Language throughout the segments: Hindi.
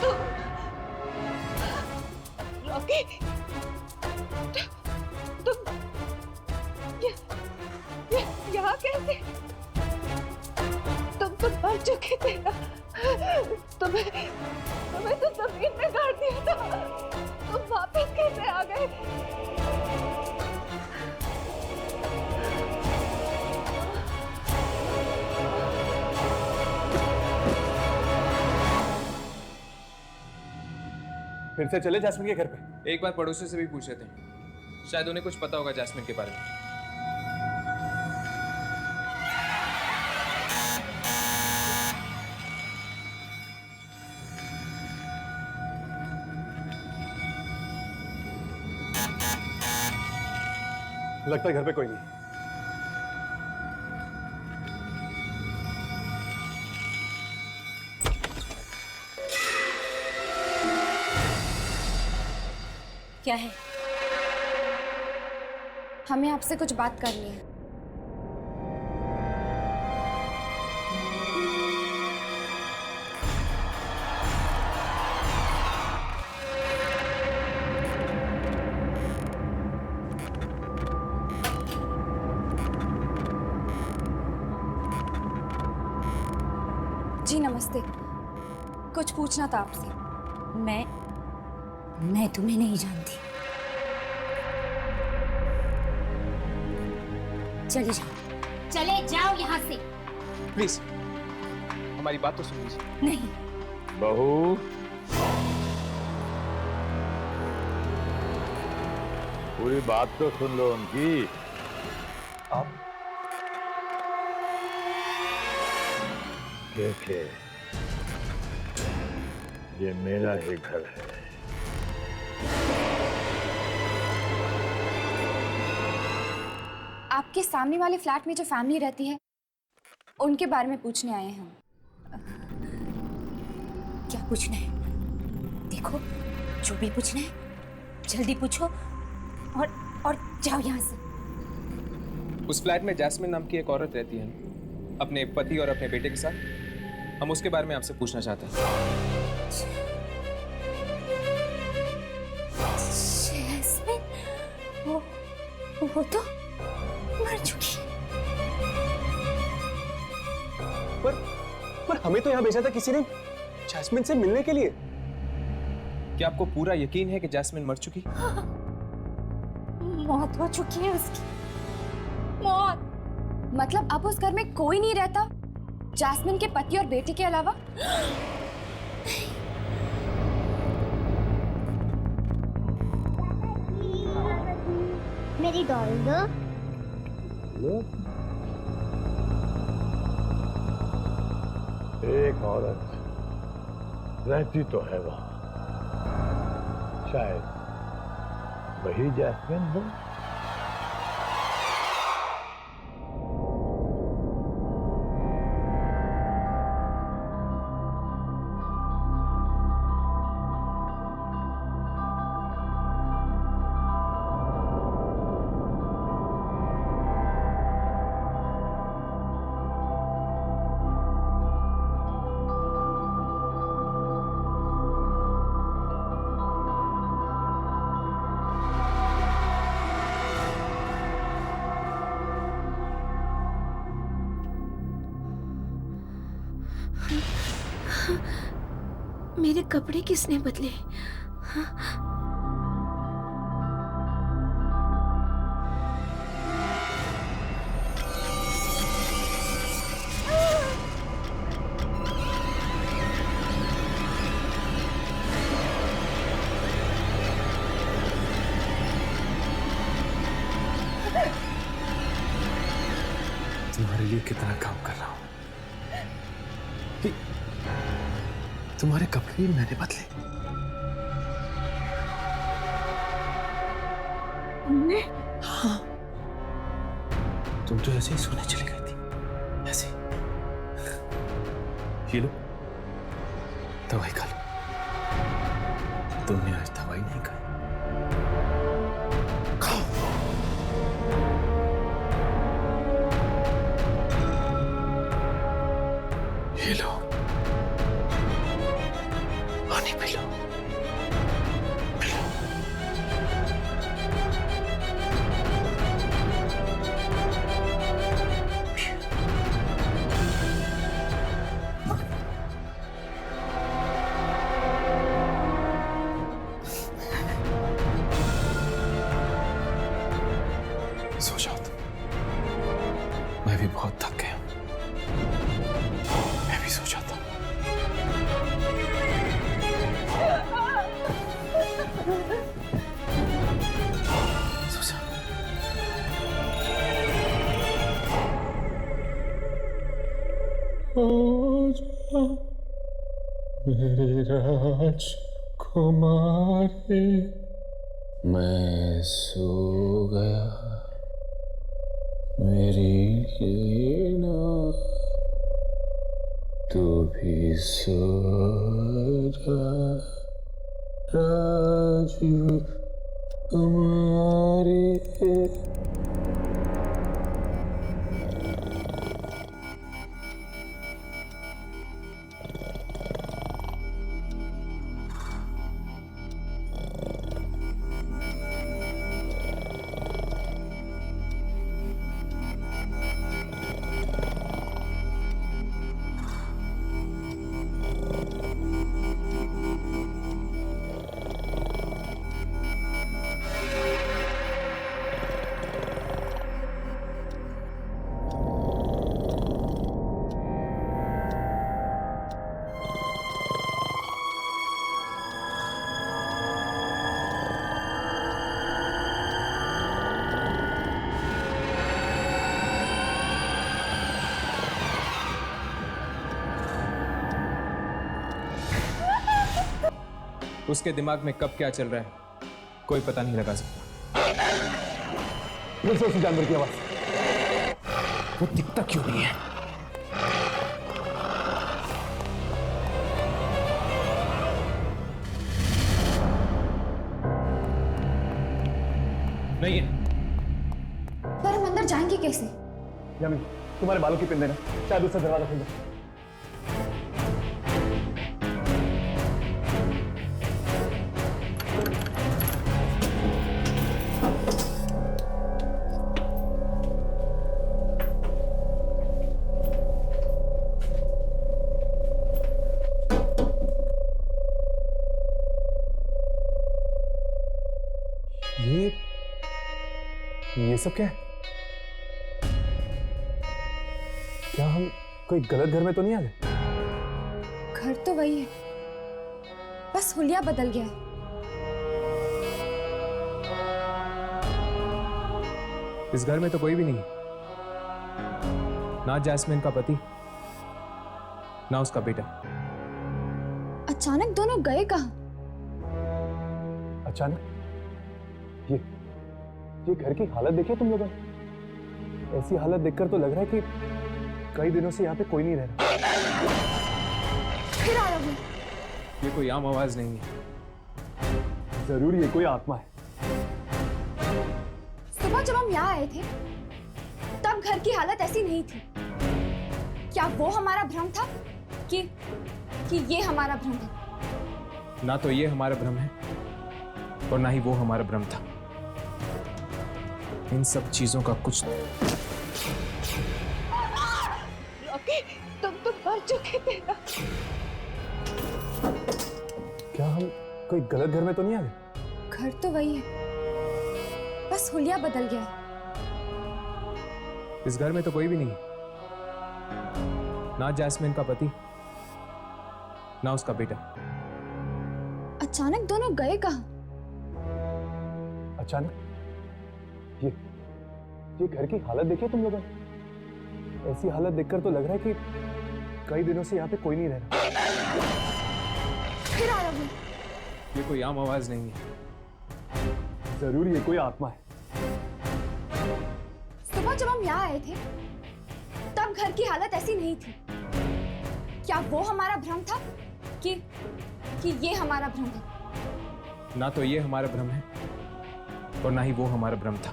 तुम रॉकी, तुम यहाँ कैसे? तुम तो मर चुके थे ना। तुम्हें तो जमीन में गाड़ दिया था। तुम वापस कैसे आ गए? फिर से चले जैस्मिन के घर पे? एक बार पड़ोसी से भी पूछ लेते हैं, शायद उन्हें कुछ पता होगा जैस्मिन के बारे में। लगता है घर पे कोई नहीं। क्या है? हमें आपसे कुछ बात करनी है। जी नमस्ते, कुछ पूछना था आपसे। मैं तुम्हें नहीं जानती। चले जाओ, चले जाओ यहाँ से। प्लीज हमारी बात तो सुन लीजिए। नहीं। बहू, पूरी बात तो सुन लो उनकी। आप देखे, ये मेरा ही घर है। आपके सामने वाले फ्लैट में जो फैमिली रहती है उनके बारे में पूछने आए हैं हम। क्या पूछना है? देखो, जो भी पूछना है जल्दी पूछो और जाओ यहाँ से। उस फ्लैट में जैस्मिन नाम की एक औरत रहती है, अपने पति और अपने बेटे के साथ। हम उसके बारे में आपसे पूछना चाहते हैं। जैस्मिन, वो तो मर चुकी। पर हमें तो यहाँ भेजा था किसी ने जैस्मिन से मिलने के लिए। क्या आपको पूरा यकीन है कि जैस्मिन मर चुकी? मौत हो चुकी है उसकी। मौत। मतलब अब उस घर में कोई नहीं रहता जैस्मिन के पति और बेटे के अलावा? मेरी डॉल दो। एक औरत रहती तो है वहां, शायद वही जैस्मिन हो। मेरे कपड़े किसने बदले? तुम्हारे लिए कितना काम कर रहा हूं कि तुम्हारे कपड़े भी मैंने बदले। तुमने? हाँ, तुम तो ऐसे ही सोने चली गई थी, ऐसे। ये लो, दवाई खा लो। तुमने आज दवाई नहीं खाई। खाओ। ये लो। पानी पी लो। सो जाओ तुम। मैं भी बहुत थक गया हूं। मैं भी सो जाता हूं। सो जा। आजा मेरी राजकुमारी, मैं सो गया मेरी लीना, तू भी सो जा राजकुमारी। उसके दिमाग में कब क्या चल रहा है कोई पता नहीं लगा सकता। फिर से उसी जानवर की आवाज। वो दिखता क्यों नहीं है? नहीं है। पर हम अंदर जाएंगे कैसे? यामी, तुम्हारे बालों की पिन देना, शायद उससे दरवाजा खुल जाए। ये सब क्या है? क्या हम कोई गलत घर में तो नहीं आ गए? घर तो वही है, बस हुलिया बदल गया है। इस घर में तो कोई भी नहीं है, ना जैस्मिन का पति ना उसका बेटा। अचानक दोनों गए कहाँ? अचानक? ये घर की हालत देखिए तुम लोगों ने। ऐसी हालत देखकर तो लग रहा है कि कई दिनों से यहाँ पे कोई नहीं रह रहा। फिर आया हूँ। ये कोई आम आवाज नहीं है। जरूर ये कोई आत्मा है। सुबह जब हम यहाँ आए थे तब घर की हालत ऐसी नहीं थी। क्या वो हमारा भ्रम था कि ये हमारा भ्रम है? ना तो ये हमारा भ्रम है और ना ही वो हमारा भ्रम था। इन सब चीजों का कुछ रॉकी, तुम तो मर चुके थे ना। क्या हम कोई गलत घर में तो नहीं आ गए? घर तो वही है, बस हुलिया बदल गया है। इस घर में तो कोई भी नहीं है, ना जैस्मिन का पति ना उसका बेटा। अचानक दोनों गए कहाँ? अचानक? ये घर की हालत देखिए तुम लोगों ने। ऐसी हालत देखकर तो लग रहा है कि कई दिनों से यहाँ पे कोई नहीं रह रहा। फिर आया हूँ। ये कोई आम आवाज नहीं है। जरूर ये कोई आत्मा है। सुबह जब हम यहाँ आए थे तब घर की हालत ऐसी नहीं थी। क्या वो हमारा भ्रम था कि ये हमारा भ्रम है? ना तो ये हमारा भ्रम है और ना ही वो हमारा भ्रम था।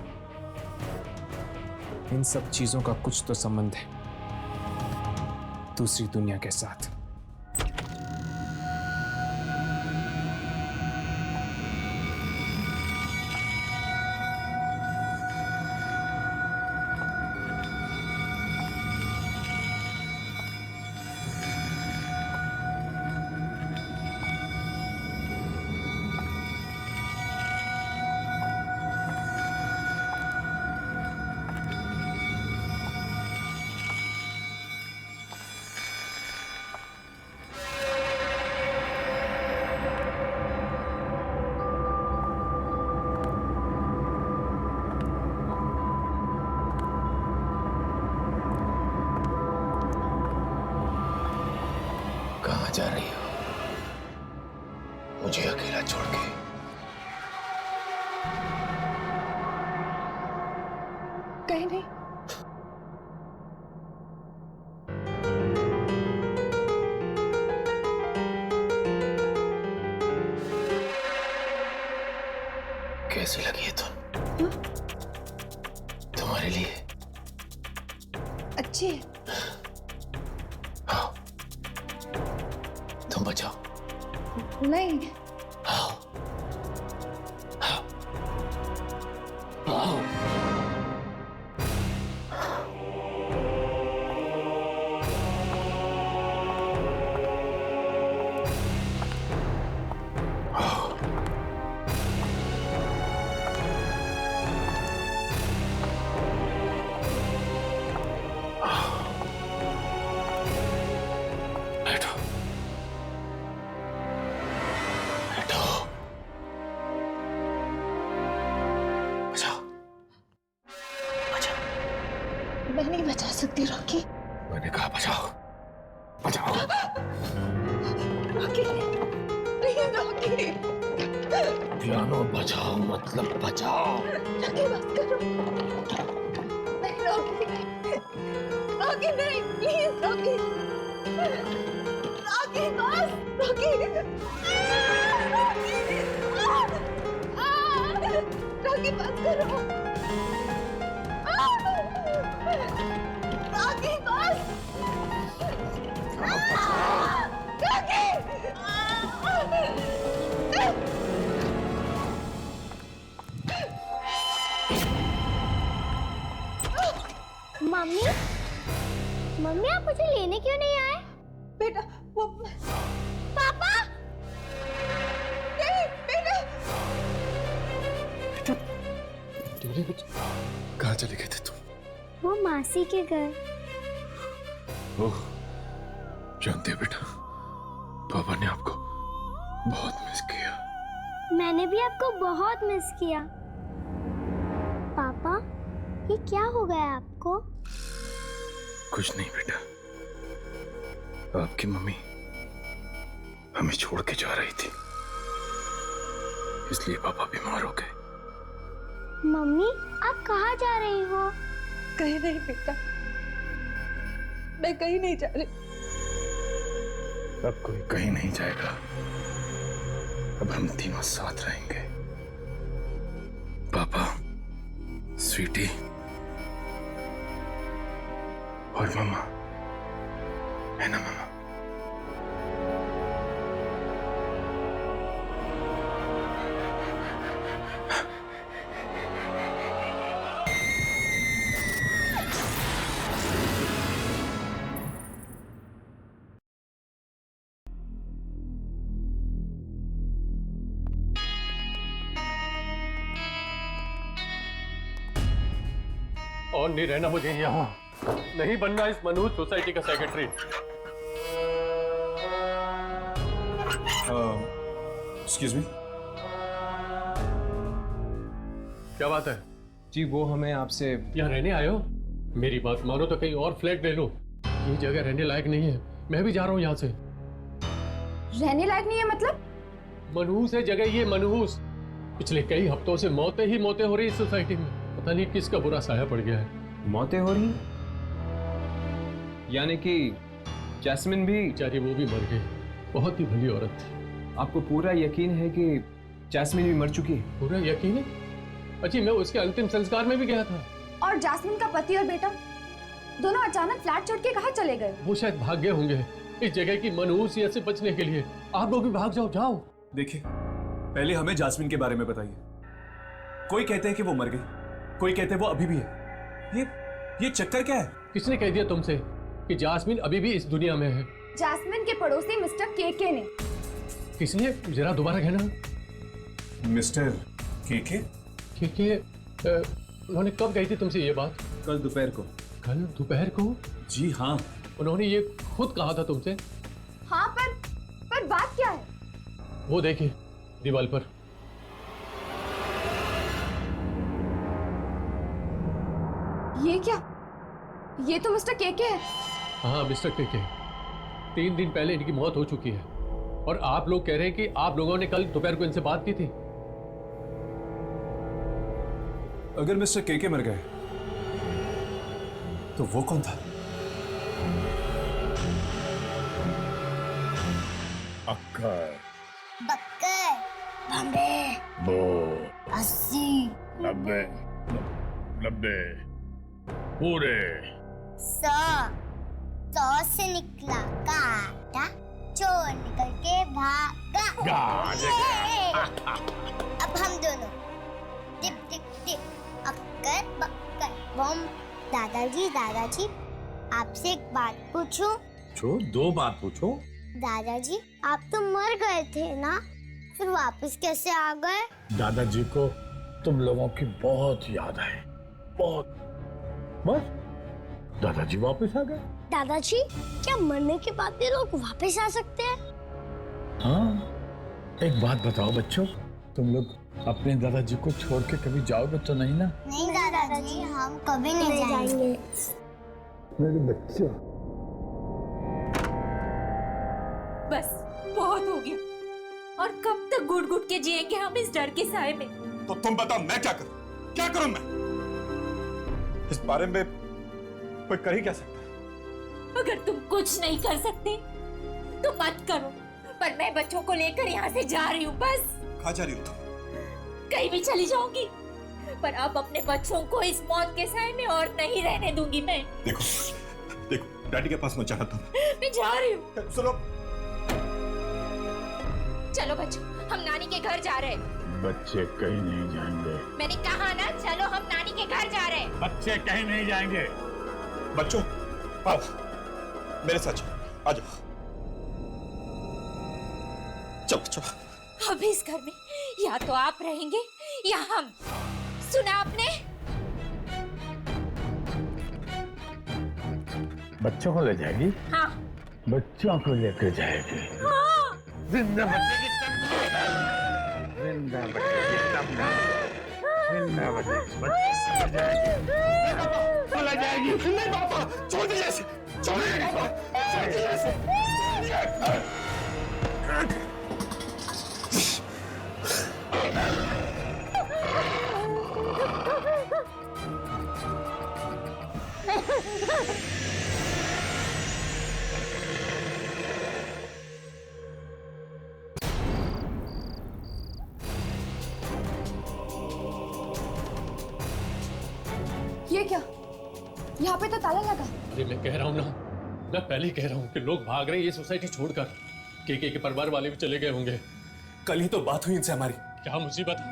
इन सब चीजों का कुछ तो संबंध है दूसरी दुनिया के साथ। जा रही हो मुझे अकेला छोड़ के? कहीं नहीं। कैसी लगी है तुम? तुम्हारे लिए अच्छी है। आओ तुम बचाओ। नहीं, आओ आओ आओ। बैठो बैठो। बचाओ बचाओ। मैं नहीं बचा सकती रॉकी। मैंने कहा बचाओ बचाओ। Rocky please Rocky. पियानो बचाओ मतलब बचाओ। रॉकी बस करो। नहीं रॉकी, रॉकी नहीं, प्लीज रॉकी। रॉकी बस, रॉकी। रॉकी बस करो। रॉकी बस। मम्मी मम्मी आप मुझे लेने क्यों नहीं आए? बेटा वो पापा नहीं बेटा। कहाँ चले गए थे तुम? वो मासी के घर। ओह जानते हो बेटा, पापा ने आपको बहुत मिस किया। मैंने भी आपको बहुत मिस किया। पापा ये क्या हो गया आपको? कुछ नहीं बेटा, आपकी मम्मी हमें छोड़ के जा रही थी, इसलिए पापा बीमार हो गए। मम्मी आप कहाँ जा रही हो? कहीं नहीं बेटा, मैं कहीं नहीं जा रही। अब कोई कहीं नहीं जाएगा, अब हम तीनों साथ रहेंगे। पापा, स्वीटी और मम्मा, है ना मम्मा? और नहीं रहना मुझे यहाँ, नहीं बनना इस मनहूस सोसाइटी का सेक्रेटरी। Excuse me. क्या बात है? जी वो हमें आपसे यहाँ रहने आए हो? मेरी बात मानो तो कहीं और फ्लैट ले लो, ये जगह रहने लायक नहीं है। मैं भी जा रहा हूँ यहाँ से। रहने लायक नहीं है मतलब? मनहूस है जगह ये, मनहूस। पिछले कई हफ्तों से मौतें ही मौतें हो रही इस सोसाइटी में। पता नहीं किसका बुरा साया पड़ गया है। मौतें हो रही, यानी कि जैस्मिन भी? बेचारी वो भी मर गई, बहुत ही भली औरत थी। आपको पूरा यकीन है कि जैस्मिन भी मर चुकी है? पूरा यकीन है? अच्छी मैं उसके अंतिम संस्कार में भी गया था। और जास्मिन का पति और बेटा दोनों अचानक फ्लैट छोड़ के कहाँ चले गए? वो शायद भाग गए होंगे इस जगह की मनहूसियत से बचने के लिए। आप लोग भी भाग जाओ, जाओ। देखिए, पहले हमें जास्मिन के बारे में बताइए। कोई कहते हैं कि वो मर गई, कोई कहते हैं वो अभी भी है। ये चक्कर क्या है? किसने कह दिया तुमसे कि जास्मिन अभी भी इस दुनिया में है? जास्मिन के पड़ोसी मिस्टर केके ने। किसने? जरा दोबारा कहना। मिस्टर केके? केके उन्होंने कब कही थी तुमसे ये बात? कल दोपहर को। कल दोपहर को? जी हाँ, उन्होंने ये खुद कहा था तुमसे? हाँ पर बात क्या है? वो देखिए दीवार पर। ये क्या? ये तो मिस्टर केके है। हाँ मिस्टर केके। 3 दिन पहले इनकी मौत हो चुकी है और आप लोग कह रहे हैं कि आप लोगों ने कल दोपहर को इनसे बात की थी। अगर मिस्टर केके मर गए तो वो कौन था? अक्कर, बक्कर, बम्बे, बो, 80, 90, 90, पूरे 100 से निकला काटा, चोर निकल के भागा। अब हम दोनों टिप टिप टिप, अक्कर बक्कर बम। दादाजी आपसे एक बात पूछूं? पूछो, 2 बात पूछो। दादाजी आप तो मर गए थे ना, फिर वापस कैसे आ गए? दादाजी को तुम लोगों की बहुत याद है, बहुत। बस दादाजी वापस आ गए। दादाजी क्या मरने के बाद भी लोग वापस आ सकते हैं? हाँ, एक बात बताओ बच्चों, तुम लोग अपने दादाजी को छोड़ के कभी जाओगे तो नहीं ना? नहीं दादाजी, हम कभी नहीं जाएंगे। मेरे बच्चे। बस बहुत हो गया। और कब तक घुट घुट के जिएंगे हम इस डर के साए में? तो तुम बताओ मैं क्या करूं? क्या करूं मैं? इस बारे में कोई कर ही क्या सकता है? अगर तुम कुछ नहीं कर सकते तो मत करो, पर मैं बच्चों को लेकर यहाँ से जा रही हूँ। बस कहाँ जा रही हो तुम? कहीं भी चली जाऊंगी, पर अब अपने बच्चों को इस मौत के साए में और नहीं रहने दूंगी मैं। देखो डैडी के पास मत जाना तुम। मैं जा रही हूँ। सुनो, चलो बच्चों, हम नानी के घर जा रहे हैं। बच्चे कहीं नहीं जाएंगे। मैंने कहा ना, चलो हम नानी के घर जा रहे हैं। बच्चे कहीं नहीं जाएंगे। बच्चों आओ मेरे साथ चलो, आ जाओ। चलो चलो। अब इस घर में या तो आप रहेंगे या हम। सुना आपने? बच्चों को ले जाएगी? हाँ। बच्चों को लेकर जाएगी। हाँ। जिंदा बच्चे की तमन्ना, जिंदा बच्चे की तमन्ना, जिंदा बच्चे चला जाएगी। नहीं पापा, छोड़ दीजिए इसे, छोड़ दीजिए पापा, छोड़ दीजिए इसे। ये क्या? यहाँ पे तो ताला लगा। अरे मैं कह रहा हूँ ना, मैं पहले ही कह रहा हूँ कि लोग भाग रहे हैं ये सोसाइटी छोड़कर। केके के परिवार वाले भी चले गए होंगे। कल ही तो बात हुई इनसे हमारी। क्या मुसीबत है?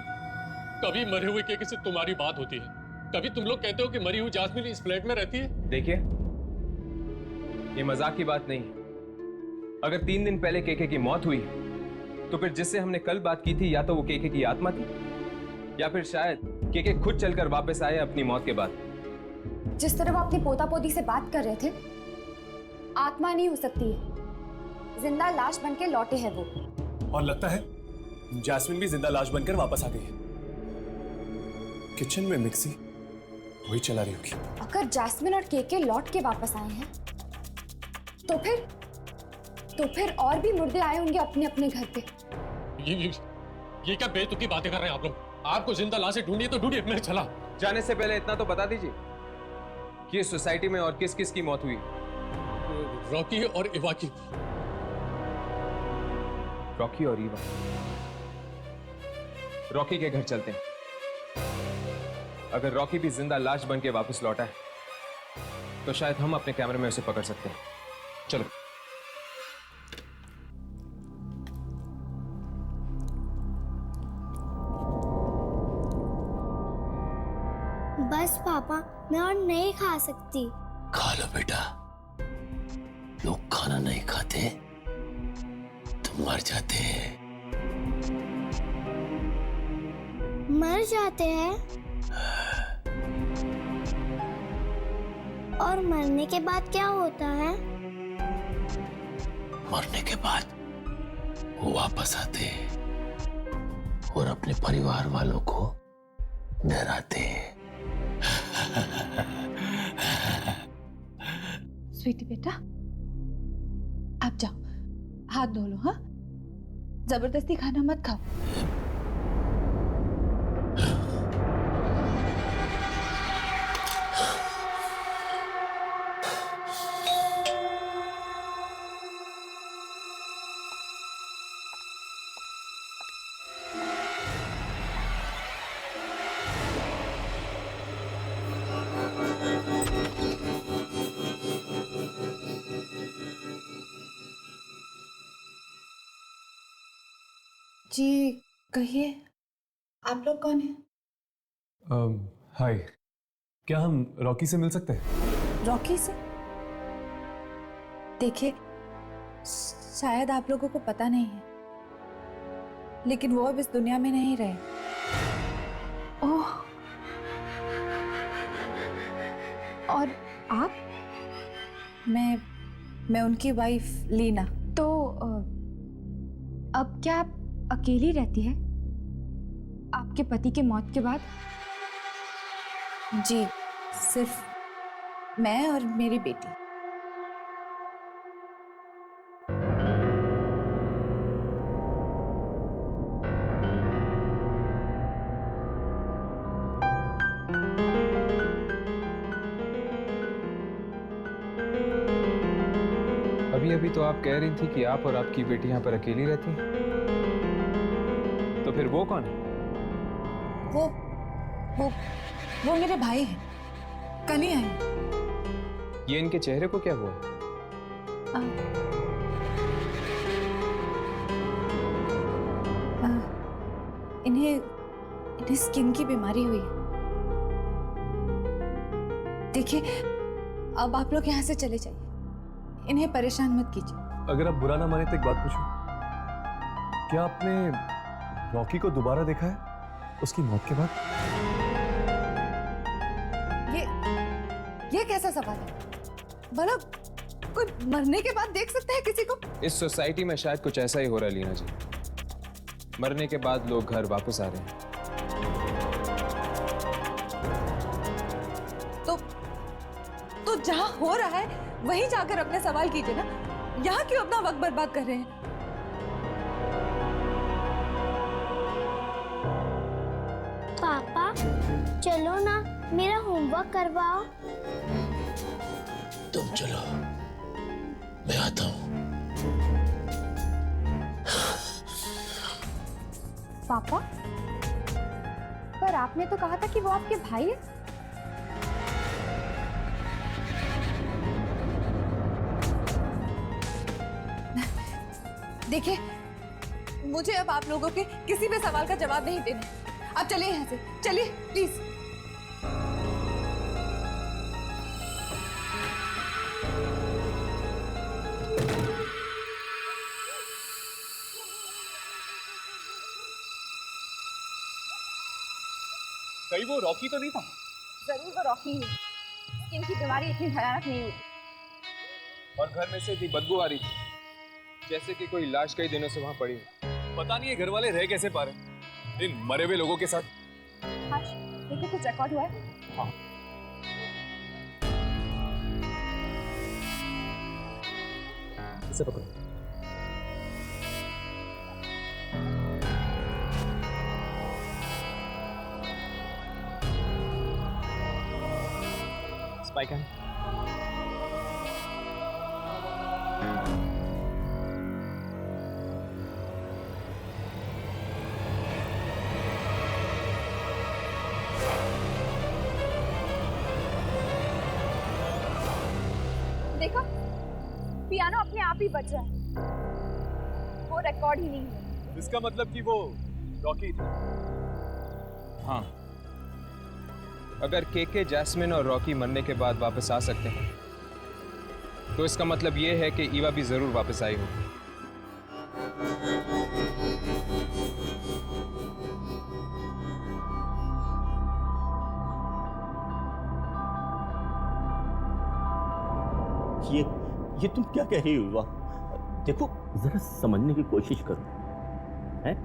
कभी मरे हुए केके से तुम्हारी बात होती है, कभी तुम लोग कहते हो कि मरी हुई जास्मिन इस फ्लैट में रहती है। देखिए, ये मजाक की बात नहीं। अगर 3 दिन पहले केके की मौत हुई तो फिर जिससे हमने कल बात की थी या तो वो केके की आत्मा थी या फिर शायद केके खुद चलकर वापस आए अपनी मौत के बाद। जिस तरह वो अपनी पोता पोती से बात कर रहे थे, आत्मा नहीं हो सकती है, जिंदा लाश बन के लौटे हैं वो। और लगता है जैस्मिन भी जिंदा लाश बनकर वापस आ गई है। किचन में मिक्सी वही चला रही होगी। अगर जैस्मिन और केके लौट के वापस आए हैं तो फिर और भी मुर्दे आए होंगे अपने अपने घर पे। ये क्या बेतुकी बातें कर रहे हैं आप लोग? आपको जिंदा लाशें ढूंढिए तो ढूंढिए, मैं चला। जाने से पहले इतना तो बता दीजिए कि इस सोसाइटी में और किस किस की मौत हुई। रॉकी और इवा की। रॉकी और ईवा। रॉकी के घर चलते हैं। अगर रॉकी भी जिंदा लाश बन के वापस लौटा है तो शायद हम अपने कैमरे में उसे पकड़ सकते हैं। चलो। बस पापा, मैं और नहीं खा सकती। खा लो बेटा, लोग खाना नहीं खाते तो मर जाते हैं। मर जाते हैं? और मरने के बाद क्या होता है? मरने के बाद वो वापस आते हैं और अपने परिवार वालों को डराते हैं। स्वीटी बेटा, आप हाथ धो लो। हाँ, जबरदस्ती खाना मत खाओ। जी कहिए, आप लोग कौन हैं? हाय, क्या हम रॉकी से मिल सकते हैं? रॉकी से? देखिए, शायद आप लोगों को पता नहीं है, लेकिन वो अब इस दुनिया में नहीं रहे। ओह, और आप? मैं उनकी वाइफ लीना। तो अब क्या आप अकेली रहती है आपके पति के मौत के बाद? जी, सिर्फ मैं और मेरी बेटी। अभी तो आप कह रही थी कि आप और आपकी बेटी यहाँ पर अकेली रहती हैं। तो फिर वो कौन है? वो मेरे भाई हैं, कल ही आए हैं। ये इनके चेहरे को क्या हुआ? इन्हें स्किन की बीमारी हुई है। देखिए, अब आप लोग यहाँ से चले जाइए, इन्हें परेशान मत कीजिए। अगर आप बुरा ना माने तो एक बात पूछूं, क्या आपने रॉकी को दोबारा देखा है उसकी मौत के बाद? ये कैसा सवाल है? भला कोई मरने के बाद देख सकता है किसी को? इस सोसाइटी में शायद कुछ ऐसा ही हो रहा है लीना जी। मरने के बाद लोग घर वापस आ रहे हैं। तो जहां हो रहा है वहीं जाकर अपने सवाल कीजिए ना। यहाँ क्यों अपना वक्त बर्बाद कर रहे हैं? पापा चलो ना, मेरा होमवर्क करवाओ। तुम चलो, मैं आता हूं। पापा, पर आपने तो कहा था कि वो आपके भाई है। देखिए, मुझे अब आप लोगों के किसी भी सवाल का जवाब नहीं देना। आप चलिए यहाँ से, चलिए प्लीज। कहीं वो रॉकी तो नहीं था? जरूर वो रॉकी है। स्किन की बीमारी इतनी भयानक नहीं होती। और घर में से इतनी बदबू आ रही थी जैसे कि कोई लाश कई दिनों से वहां पड़ी हो। पता नहीं ये घर वाले रह कैसे पा रहे इन मरे हुए लोगों के साथ। देखो, कुछ रिकॉर्ड हुआ है। हाँ, इसे पकड़ो। स्पाइक है। देखो, पियानो अपने आप ही बज रहा है। वो रिकॉर्ड ही नहीं है। इसका मतलब कि वो रॉकी था। हाँ, अगर केके, जैस्मिन और रॉकी मरने के बाद वापस आ सकते हैं तो इसका मतलब ये है कि ईवा भी जरूर वापस आई होगी। ये तुम क्या कह रही हो ईवा? देखो, जरा समझने की कोशिश करो। हैं?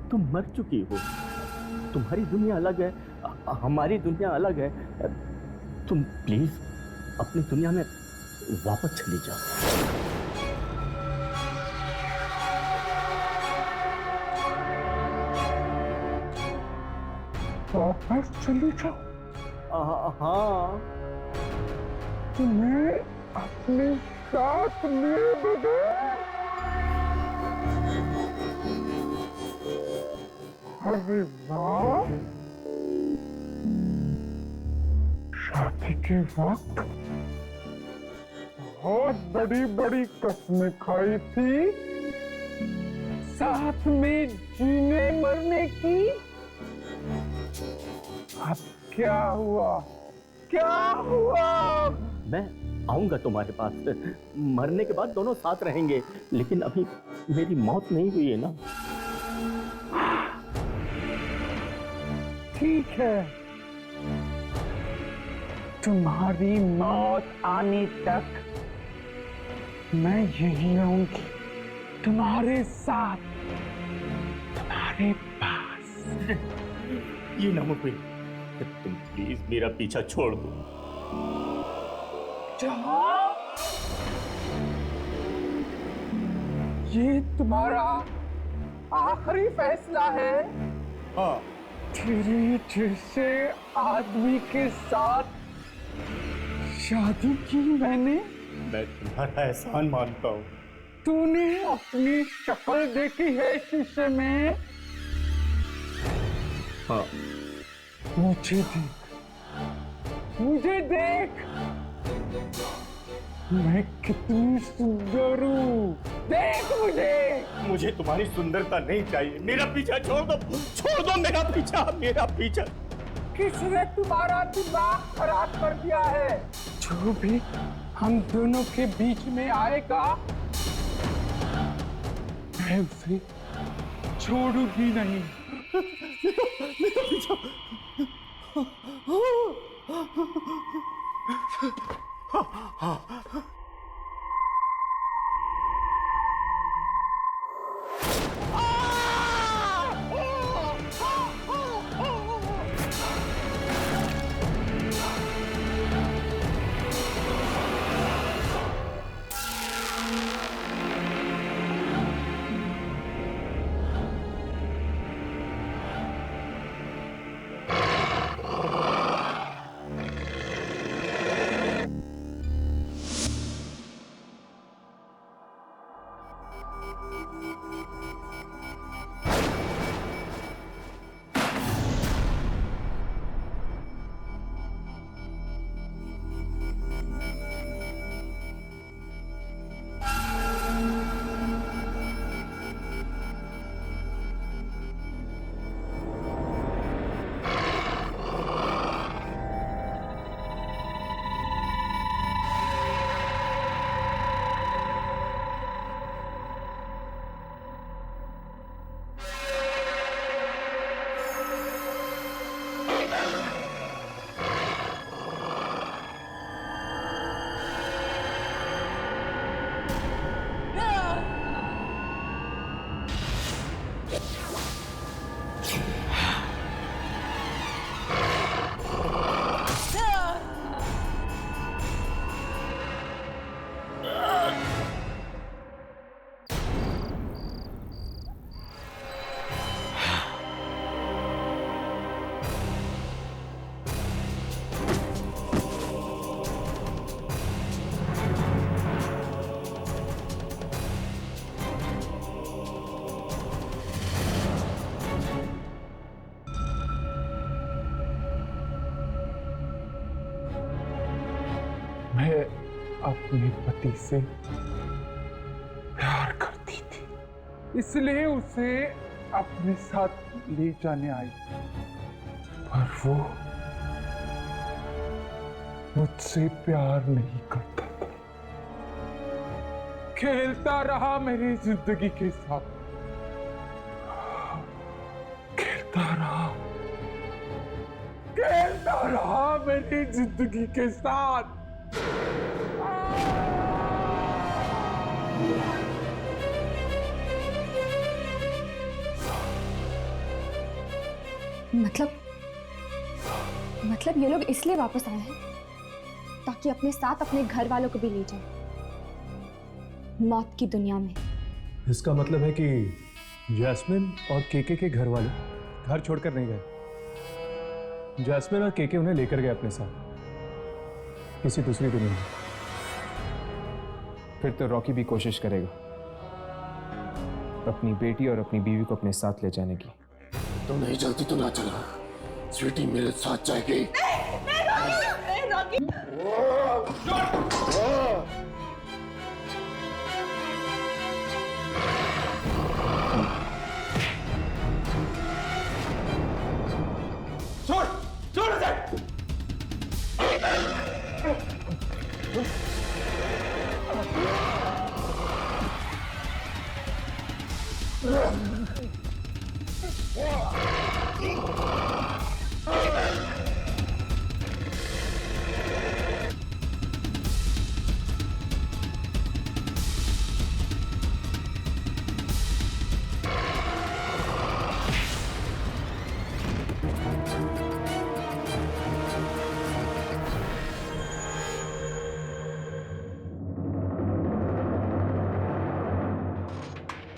तुम मर चुकी हो, तुम्हारी दुनिया अलग है, हमारी दुनिया अलग है। तुम प्लीज अपनी दुनिया में वापस चली जाओ। वापस चली जाओ? हाँ। तुम्हें अपने साथ लिए बगैर? अरे वाह, शादी के वक्त बहुत बड़ी बड़ी कस्में खाई थी, साथ में जीने मरने की। अब क्या हुआ? क्या हुआ? मैं आऊंगा तुम्हारे पास, मरने के बाद दोनों साथ रहेंगे, लेकिन अभी मेरी मौत नहीं हुई है ना। ठीक है, तुम्हारी मौत आने तक मैं यही रहूंगी, तुम्हारे साथ, तुम्हारे पास। ये नामुमकिन, तुम प्लीज मेरा पीछा छोड़ दो। ये तुम्हारा आखिरी फैसला है? हाँ। तेरे जैसे आदमी के साथ शादी की मैंने। मैं तुम्हारा एहसान मानता हूँ। तूने अपनी शक्ल देखी है शीशे में? हाँ। मुझे देख, मुझे देख, मैं कितनी सुंदर हूँ, देख मुझे। मुझे तुम्हारी सुंदरता नहीं चाहिए, मेरा पीछा छोड़ दो, छोड़ दो मेरा पीछा, मेरा पीछा। किसने तुम्हारा दिमाग खराब कर दिया है? जो भी हम दोनों के बीच में आएगा, मैं उसे छोड़ूंगी नहीं। मेरा पीछा। मैं अपने पति से प्यार करती थी, इसलिए उसे अपने साथ ले जाने आई, पर वो मुझसे प्यार नहीं करता था, खेलता रहा मेरी जिंदगी के साथ, खेलता रहा मेरी जिंदगी के साथ। मतलब ये लोग इसलिए वापस आए हैं ताकि अपने साथ अपने घर वालों को भी ले जाएं मौत की दुनिया में। इसका मतलब है कि जैस्मिन और केके के घर वाले घर छोड़कर नहीं गए। जैस्मिन और केके उन्हें लेकर गए अपने साथ किसी दूसरी दुनिया में। फिर तो रॉकी भी कोशिश करेगा अपनी बेटी और अपनी बीवी को अपने साथ ले जाने की। तो नहीं जल्दी तो ना चला, स्वीटी मेरे साथ जाएगी। छोड़ छोड़ इसे।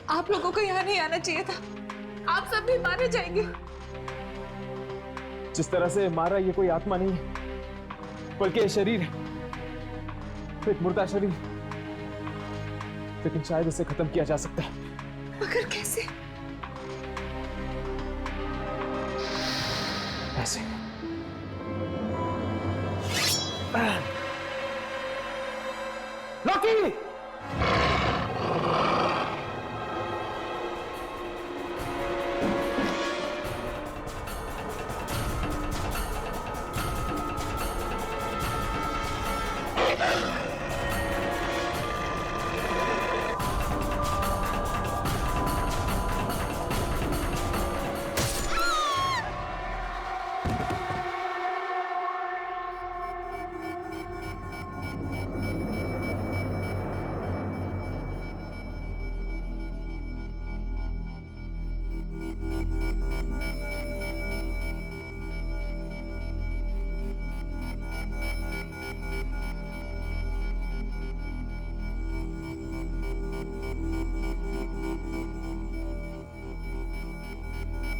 आप लोगों को यहाँ नहीं आना चाहिए था। आप सब भी मारे जाएंगे। जिस तरह से मारा, ये कोई आत्मा नहीं है, बल्कि ये शरीर है, एक मुर्दा शरीर। लेकिन शायद इसे खत्म किया जा सकता है। मगर कैसे? ऐसे। रॉकी!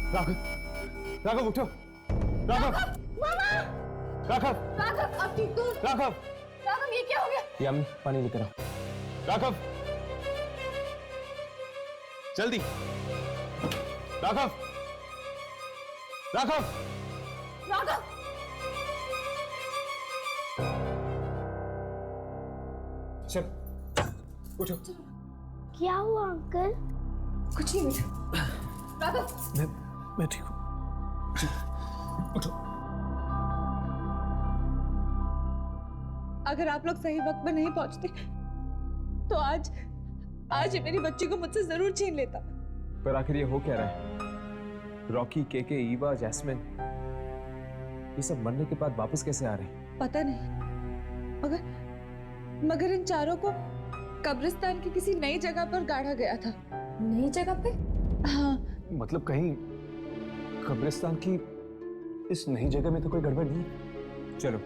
राघव, राघव उठो। राघव, राघव, राघव अब ठीक तो? राघव, राघव ये क्या हो गया? ये अम्मी पानी लेकर आओ। राघव, जल्दी। राघव, राघव, राघव चल उठो। क्या हुआ अंकल? कुछ नहीं बेटा। राघव मैं ठीक हूँ। उठो। अगर आप लोग सही वक्त पर नहीं पहुंचते तो आज ये मेरी बच्ची को मुझसे जरूर छीन लेता। पर आखिर ये हो क्या रहा है? रॉकी, केके, ईवा, जैस्मिन, ये सब मरने के बाद वापस कैसे आ रहे हैं? पता नहीं, मगर इन चारों को कब्रिस्तान की किसी नई जगह पर गाड़ा गया था। नई जगह पे? हाँ। मतलब कहीं कब्रिस्तान की इस नई जगह में तो कोई गड़बड़ नहीं? चलो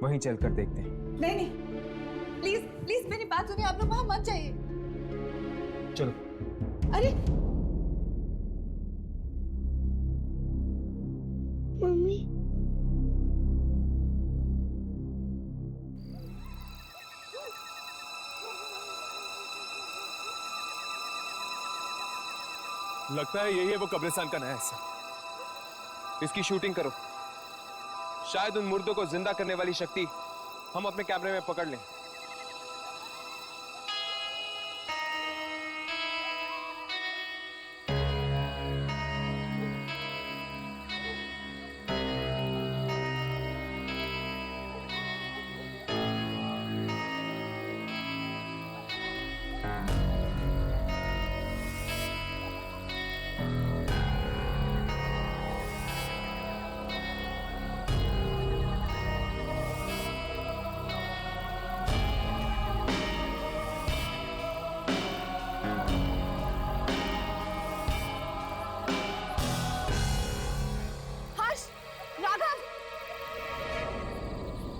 वहीं चलकर देखते हैं। नहीं, प्लीज प्लीज मेरी बात सुनिए। आप लोग वहां मत जाइए। चलो। अरे मम्मी लगता है यही है वो कब्रिस्तान का नया हिस्सा। इसकी शूटिंग करो। शायद उन मुर्दों को जिंदा करने वाली शक्ति हम अपने कैमरे में पकड़ लें।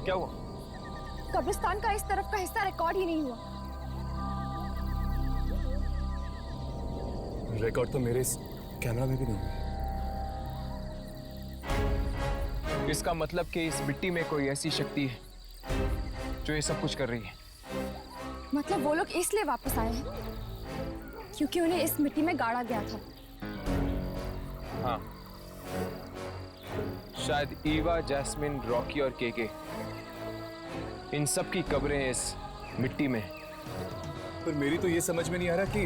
क्या हुआ? कब्रिस्तान का इस तरफ का हिस्सा रिकॉर्ड ही नहीं हुआ। रिकॉर्ड तो मेरे इस कैमरा में भी नहीं है। इसका मतलब कि इस मिट्टी में कोई ऐसी शक्ति है जो ये सब कुछ कर रही है। मतलब वो लोग इसलिए वापस आए हैं क्योंकि उन्हें इस मिट्टी में गाड़ा गया था। हाँ, शायद ईवा, जैस्मिन, रॉकी और केके, इन सब की कब्रें इस मिट्टी में हैं। पर मेरी तो ये समझ में नहीं आ रहा कि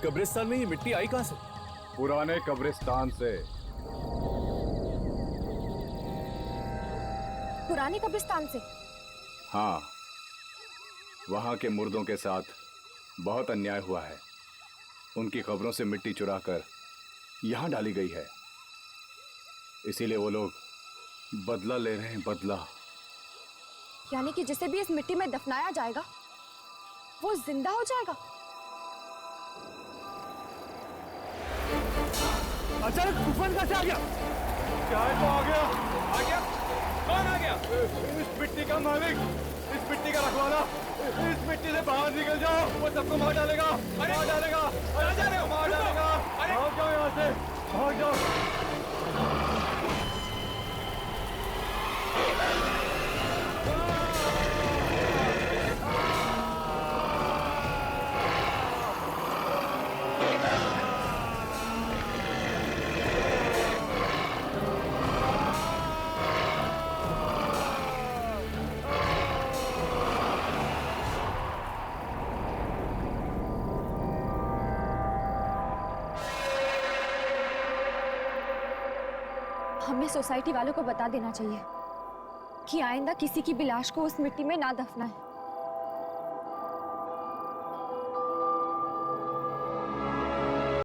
कब्रिस्तान में ये मिट्टी आई कहां से? पुराने कब्रिस्तान से। पुराने कब्रिस्तान से? हाँ, वहां के मुर्दों के साथ बहुत अन्याय हुआ है। उनकी कब्रों से मिट्टी चुराकर यहां डाली गई है, इसीलिए वो लोग बदला ले रहे हैं, बदला। यानी कि जिसे भी इस मिट्टी में दफनाया जाएगा वो जिंदा हो जाएगा। अचानक तूफान कैसे आ गया? क्या है तो आ गया? आ गया? कौन आ गया? इस मिट्टी का मालिक, इस मिट्टी का रखवाला। इस मिट्टी से बाहर निकल जाओ, वो सबको मार डालेगा। मार डालेगा। अरे जा रहे हो? मार डालेगा। भाग जाओ यहाँ से, भाग जाओ। हमें सोसाइटी वालों को बता देना चाहिए कि आइंदा किसी की भी लाश को उस मिट्टी में ना दफनाएं।